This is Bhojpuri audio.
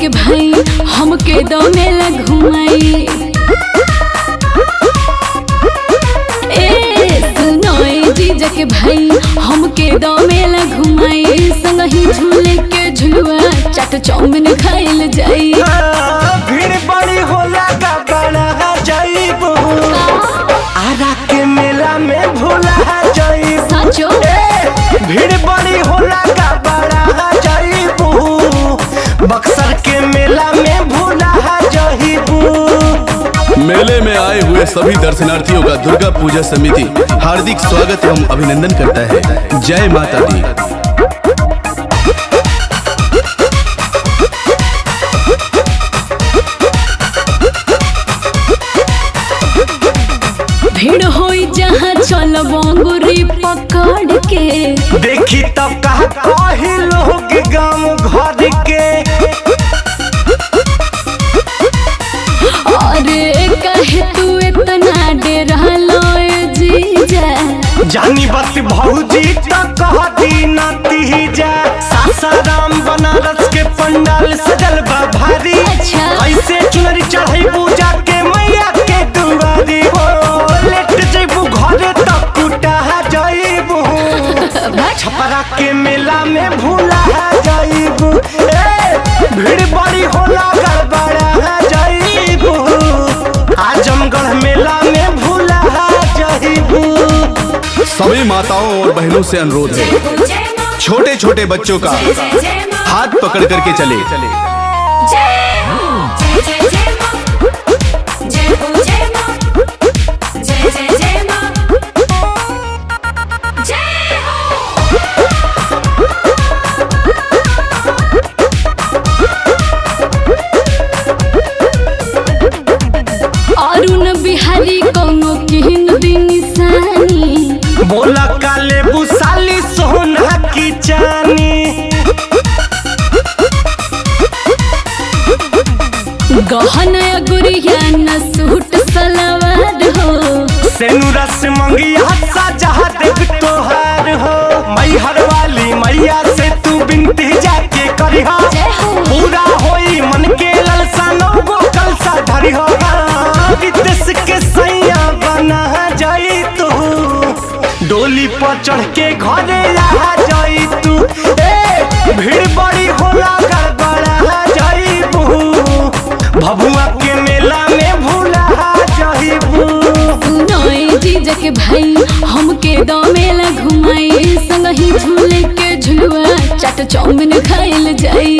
के भाई हमके दो मेला घुमाई। जीजा के भाई हमके दो मेला घुमाई, संग ही झूले के झुलुआ चाट चाउमीन खाइल जाई। भीड़ बड़ी होला का बड़ा जाइबो, आरा के मेला में भूला जाई। साचो भीड़ बड़ी होला का बड़ा जाइबो, बक्सर के मेला में भूला जाइबो। मेले में आए हुए सभी दर्शनार्थियों का दुर्गा पूजा समिति हार्दिक स्वागत एवं अभिनंदन करता है। जय माता दी। भीड़ होई जहाँ चल बंगुरी पकड़ के, देखी तब कही लोग गाँव घर के। अरे कहे तू इतना डरलो जीजा, जानी बस भौजी तक कहती नती जा। सासाराम बनारस के पंडाल सजल बा भारी, ऐसे चुनरी चढ़ाई पूजा के मैया के दुआरी। लेट जइबू घरे तक कुटा जाइबू, छपरा के मेला में भूला जाइबू। भीड़ बड़ी होला गड़बड़ा जाइबू, आजमगढ़ मेला में भूला जाइबू। सभी माताओं और बहनों से अनुरोध है, छोटे छोटे बच्चों का हाथ पकड़ करके चले। अरुण बिहारी कौनो किन निशानी, बोला काले बुसाली सोना की चानी। गहना गुड़िया न सूट सलवार हो, सेनुरा से मंगिया सजा देव तोहार हो। मैहर वाली मैया से तू बिनती जाके करिहा, पूरा होई मन के ललसा नौगो कलसा धरिहा। विदेश के सैया बना जाई तू, डोली पर चढ़ के घरे आ जाई तू। भीड़ बड़ी होला गड़बड़ा जाइबू, भभुआ के मेला में भूला जाइबू। जीजा के भाई हमके दो मेला घुमाई, संग ही झूले के झुलुआ चाट चाउमीन खाइल जाई।